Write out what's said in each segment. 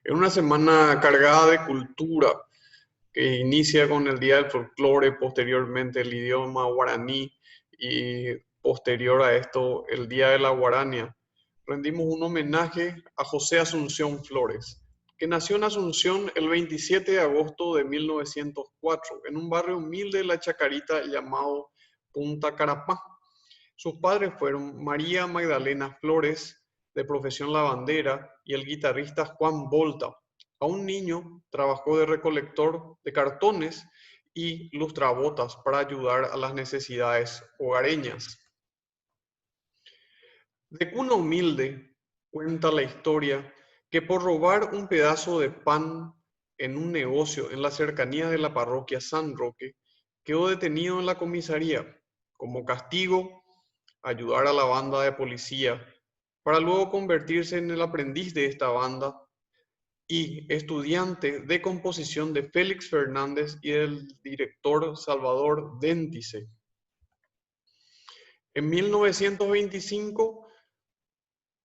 En una semana cargada de cultura, que inicia con el Día del Folclore, posteriormente el idioma guaraní y posterior a esto el Día de la Guarania, rendimos un homenaje a José Asunción Flores, que nació en Asunción el 27 de agosto de 1904, en un barrio humilde de la Chacarita llamado Punta Carapá. Sus padres fueron María Magdalena Flores, de profesión lavandera, y el guitarrista Juan Volta. A un niño trabajó de recolector de cartones y lustrabotas para ayudar a las necesidades hogareñas. De cuna humilde, cuenta la historia que por robar un pedazo de pan en un negocio en las cercanías de la parroquia San Roque, quedó detenido en la comisaría. Como castigo, ayudar a la banda de policía, para luego convertirse en el aprendiz de esta banda y estudiante de composición de Félix Fernández y del director Salvador Déntice. En 1925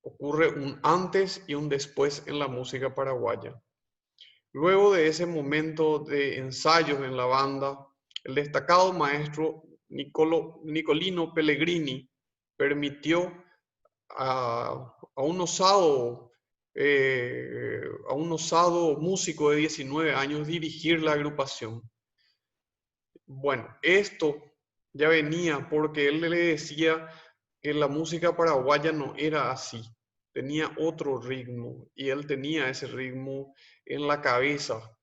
ocurre un antes y un después en la música paraguaya. Luego de ese momento de ensayos en la banda, el destacado maestro Nicolino Pellegrini permitió a un osado, a un osado músico de 19 años dirigir la agrupación. Bueno, esto ya venía porque él le decía que la música paraguaya no era así, tenía otro ritmo y él tenía ese ritmo en la cabeza,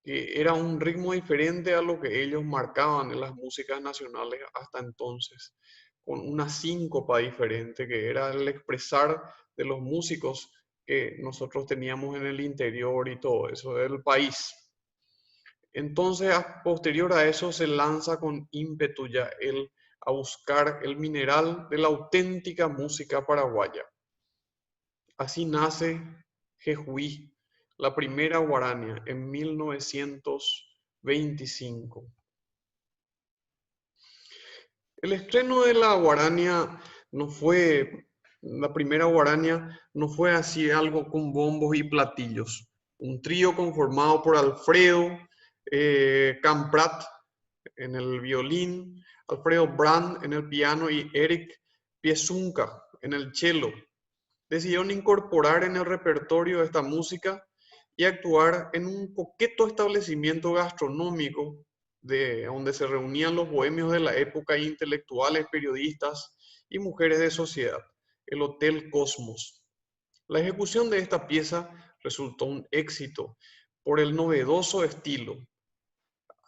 que era un ritmo diferente a lo que ellos marcaban en las músicas nacionales hasta entonces, con una síncopa diferente, que era el expresar de los músicos que nosotros teníamos en el interior y todo eso del país. Entonces, posterior a eso, se lanza con ímpetu ya él a buscar el mineral de la auténtica música paraguaya. Así nace Jejuí, la primera guarania, en 1925. El estreno de la guarania no fue, la primera guarania no fue así algo con bombos y platillos. Un trío conformado por Alfredo Camprat en el violín, Alfredo Brand en el piano y Eric Piesunca en el cello. Decidieron incorporar en el repertorio esta música y actuar en un coqueto establecimiento gastronómico donde se reunían los bohemios de la época, intelectuales, periodistas y mujeres de sociedad, el Hotel Cosmos. La ejecución de esta pieza resultó un éxito por el novedoso estilo.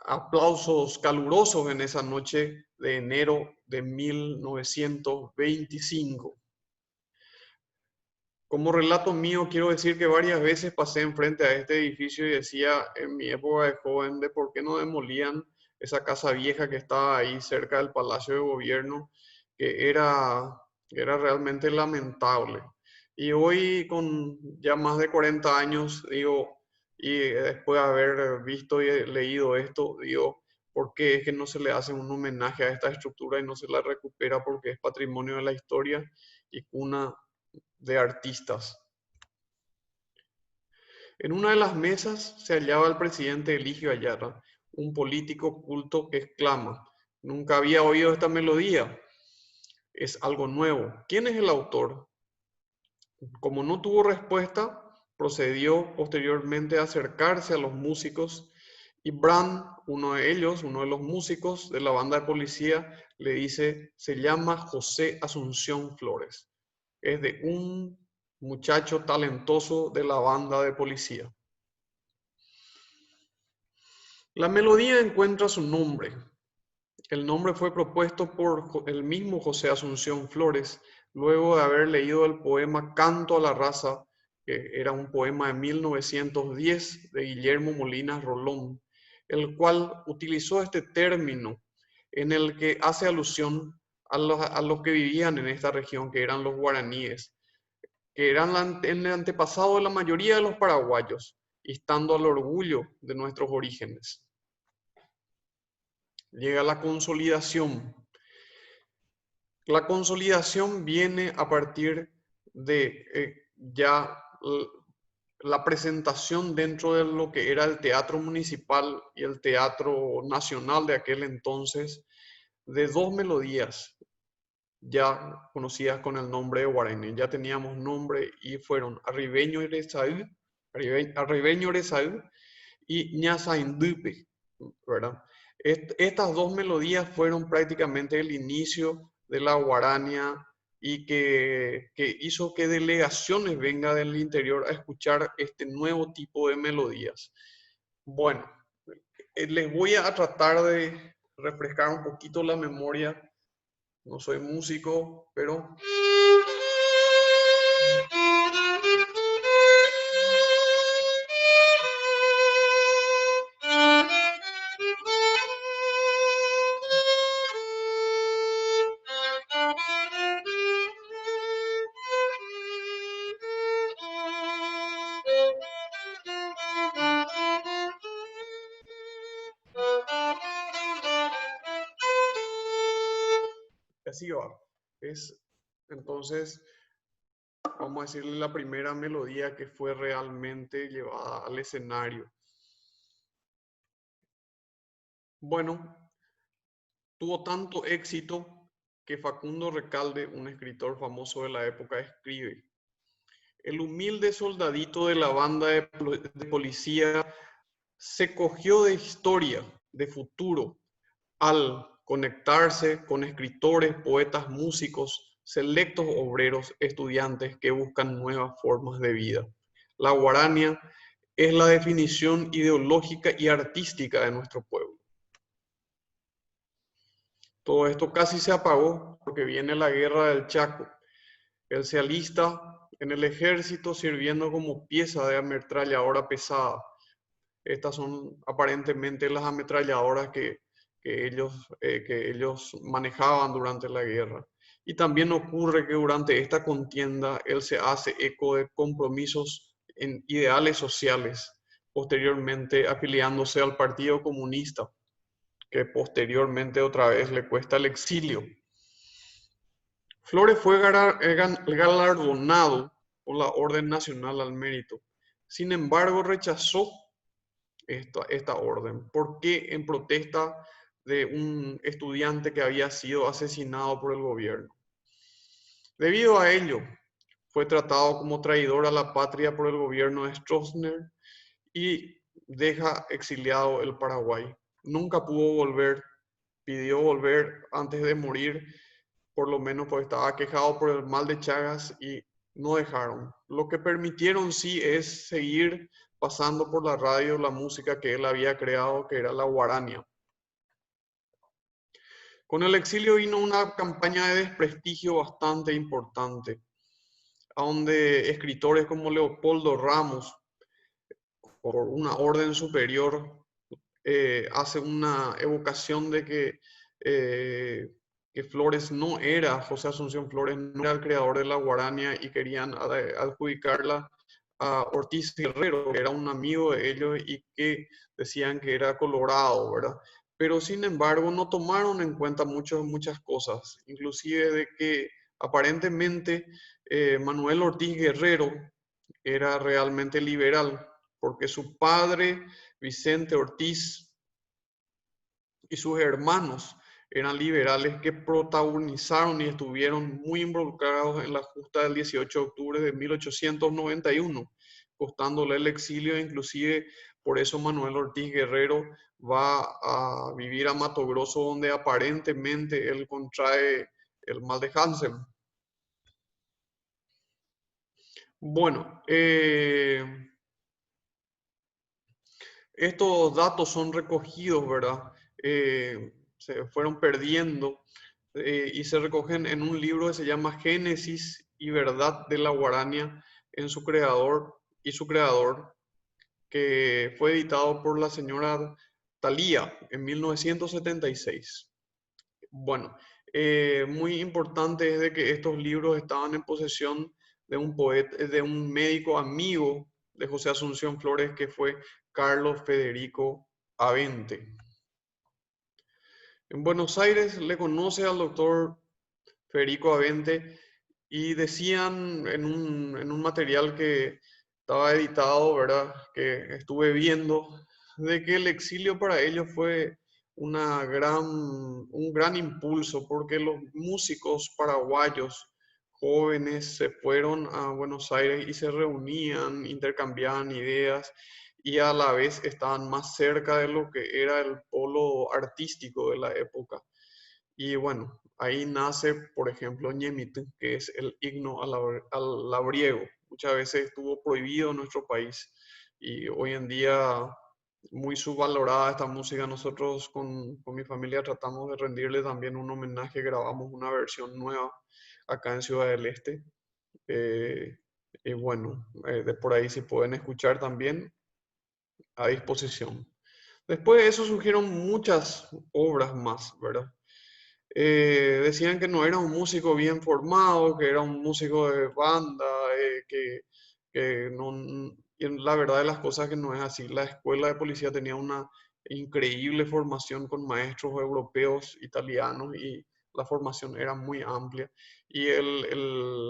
Aplausos calurosos en esa noche de enero de 1925. Como relato mío, quiero decir que varias veces pasé enfrente a este edificio y decía en mi época de joven de por qué no demolían esa casa vieja que estaba ahí cerca del Palacio de Gobierno, que era realmente lamentable. Y hoy, con ya más de 40 años, digo, y después de haber visto y leído esto, digo, ¿por qué es que no se le hace un homenaje a esta estructura y no se la recupera porque es patrimonio de la historia y cuna de artistas? En una de las mesas se hallaba el presidente Eligio Ayala, un político culto que exclama: "Nunca había oído esta melodía, es algo nuevo. ¿Quién es el autor?". Como no tuvo respuesta, procedió posteriormente a acercarse a los músicos y Brand, uno de ellos, uno de los músicos de la banda de policía, le dice: "Se llama José Asunción Flores. Es de un muchacho talentoso de la banda de policía". La melodía encuentra su nombre. El nombre fue propuesto por el mismo José Asunción Flores, luego de haber leído el poema Canto a la Raza, que era un poema de 1910 de Guillermo Molinas Rolón, el cual utilizó este término en el que hace alusión a los que vivían en esta región, que eran los guaraníes, que eran el antepasado de la mayoría de los paraguayos, instando al orgullo de nuestros orígenes. Llega la consolidación. La consolidación viene a partir de ya la presentación dentro de lo que era el Teatro Municipal y el Teatro Nacional de aquel entonces de dos melodías ya conocidas con el nombre de guaraní. Ya teníamos nombre y fueron Arribeño Erezaú, Arribeño Erezaú y Ñazaindupe, ¿verdad? Estas dos melodías fueron prácticamente el inicio de la guarania y que hizo que delegaciones vengan del interior a escuchar este nuevo tipo de melodías. Bueno, les voy a tratar de refrescar un poquito la memoria. No soy músico, pero así va. Es entonces, vamos a decirle, la primera melodía que fue realmente llevada al escenario. Bueno, tuvo tanto éxito que Facundo Recalde, un escritor famoso de la época, escribe: el humilde soldadito de la banda de policía se cogió de historia, de futuro, al conectarse con escritores, poetas, músicos, selectos obreros, estudiantes que buscan nuevas formas de vida. La guarania es la definición ideológica y artística de nuestro pueblo. Todo esto casi se apagó porque viene la guerra del Chaco. Él se alista en el ejército sirviendo como pieza de ametralladora pesada. Estas son aparentemente las ametralladoras que ellos manejaban durante la guerra. Y también ocurre que durante esta contienda él se hace eco de compromisos en ideales sociales, posteriormente afiliándose al Partido Comunista, que posteriormente otra vez le cuesta el exilio. Flores fue galardonado por la Orden Nacional al Mérito. Sin embargo, rechazó esta orden. ¿Por qué? En protesta de un estudiante que había sido asesinado por el gobierno. Debido a ello, fue tratado como traidor a la patria por el gobierno de Stroessner y deja exiliado el Paraguay. Nunca pudo volver, pidió volver antes de morir, por lo menos porque estaba aquejado por el mal de Chagas y no dejaron. Lo que permitieron sí es seguir pasando por la radio la música que él había creado, que era la guarania. Con el exilio vino una campaña de desprestigio bastante importante, a donde escritores como Leopoldo Ramos, por una orden superior, hace una evocación de que Flores no era, José Asunción Flores no era el creador de la guarania y querían adjudicarla a Ortiz Guerrero, que era un amigo de ellos y que decían que era colorado, ¿verdad? Pero sin embargo no tomaron en cuenta muchas cosas, inclusive de que aparentemente Manuel Ortiz Guerrero era realmente liberal, porque su padre, Vicente Ortiz, y sus hermanos eran liberales que protagonizaron y estuvieron muy involucrados en la justa del 18 de octubre de 1891, costándole el exilio. Inclusive por eso Manuel Ortiz Guerrero va a vivir a Mato Grosso, donde aparentemente él contrae el mal de Hansen. Bueno, estos datos son recogidos, ¿verdad? Se fueron perdiendo y se recogen en un libro que se llama Génesis y Verdad de la Guarania en su creador y su creador, que fue editado por la señora Thalía en 1976. Bueno, muy importante es de que estos libros estaban en posesión de un poeta, de un médico amigo de José Asunción Flores, que fue Carlos Federico Avente. En Buenos Aires le conoce al doctor Federico Avente y decían en un material estaba editado, ¿verdad? Que estuve viendo de que el exilio para ellos fue un gran impulso porque los músicos paraguayos jóvenes se fueron a Buenos Aires y se reunían, intercambiaban ideas y a la vez estaban más cerca de lo que era el polo artístico de la época. Y bueno, ahí nace, por ejemplo, Ñemitú, que es el himno al labriego. Muchas veces estuvo prohibido en nuestro país y hoy en día muy subvalorada esta música. Nosotros con mi familia tratamos de rendirle también un homenaje, grabamos una versión nueva acá en Ciudad del Este. eh, y bueno, de por ahí si pueden escuchar también a disposición. Después de eso surgieron muchas obras más, ¿verdad? Decían que no era un músico bien formado, que era un músico de banda, que no, y la verdad de las cosas que no es así. La escuela de policía tenía una increíble formación con maestros europeos, italianos, y la formación era muy amplia y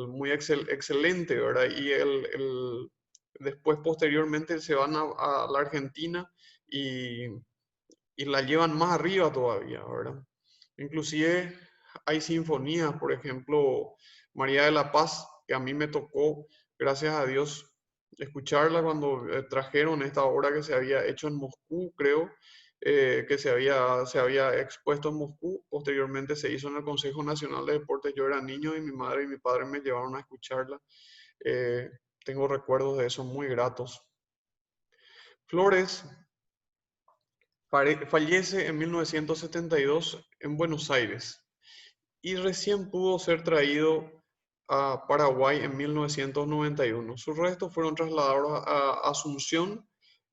muy excelente, ¿verdad? Después, posteriormente, se van a la Argentina y, y la llevan más arriba todavía, ¿verdad? Inclusive hay sinfonías, por ejemplo, María de la Paz, que a mí me tocó, gracias a Dios, escucharla cuando trajeron esta obra que se había hecho en Moscú, creo, que se había expuesto en Moscú. Posteriormente se hizo en el Consejo Nacional de Deportes. Yo era niño y mi madre y mi padre me llevaron a escucharla. Eh, Tengo recuerdos de eso muy gratos. Flores fallece en 1972 en Buenos Aires y recién pudo ser traído a Paraguay en 1991. Sus restos fueron trasladados a Asunción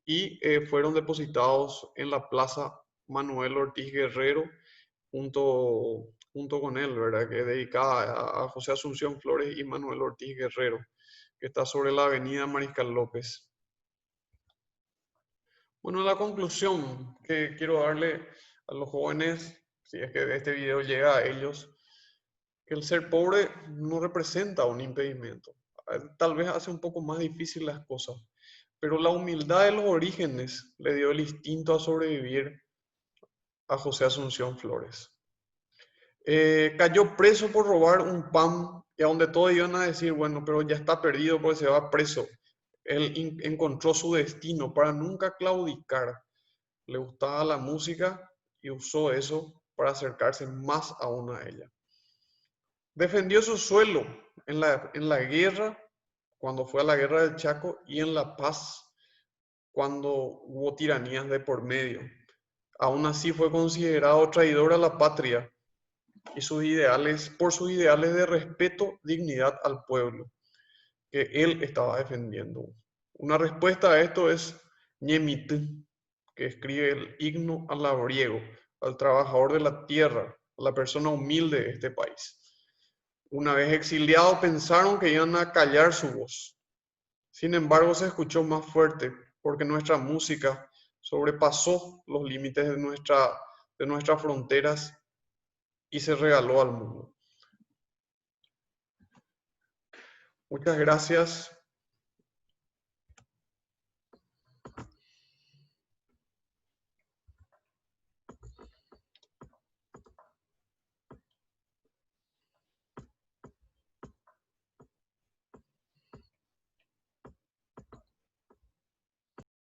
y fueron depositados en la Plaza Manuel Ortiz Guerrero junto con él, ¿verdad? Que es dedicada a José Asunción Flores y Manuel Ortiz Guerrero, que está sobre la avenida Mariscal López. Bueno, la conclusión que quiero darle a los jóvenes, si es que este video llega a ellos, que el ser pobre no representa un impedimento. Tal vez hace un poco más difícil las cosas, pero la humildad de los orígenes le dio el instinto a sobrevivir a José Asunción Flores. Cayó preso por robar un pan y a donde todos iban a decir, bueno, pero ya está perdido porque se va preso. Él encontró su destino para nunca claudicar. Le gustaba la música y usó eso para acercarse más aún a ella. Defendió su suelo en la guerra, cuando fue a la guerra del Chaco, y en la paz, cuando hubo tiranías de por medio. Aún así fue considerado traidor a la patria y por sus ideales de respeto, dignidad al pueblo, que él estaba defendiendo. Una respuesta a esto es Ñemitú, que escribe el himno al labriego, al trabajador de la tierra, a la persona humilde de este país. Una vez exiliados pensaron que iban a callar su voz. Sin embargo, se escuchó más fuerte porque nuestra música sobrepasó los límites de nuestras fronteras y se regaló al mundo. Muchas gracias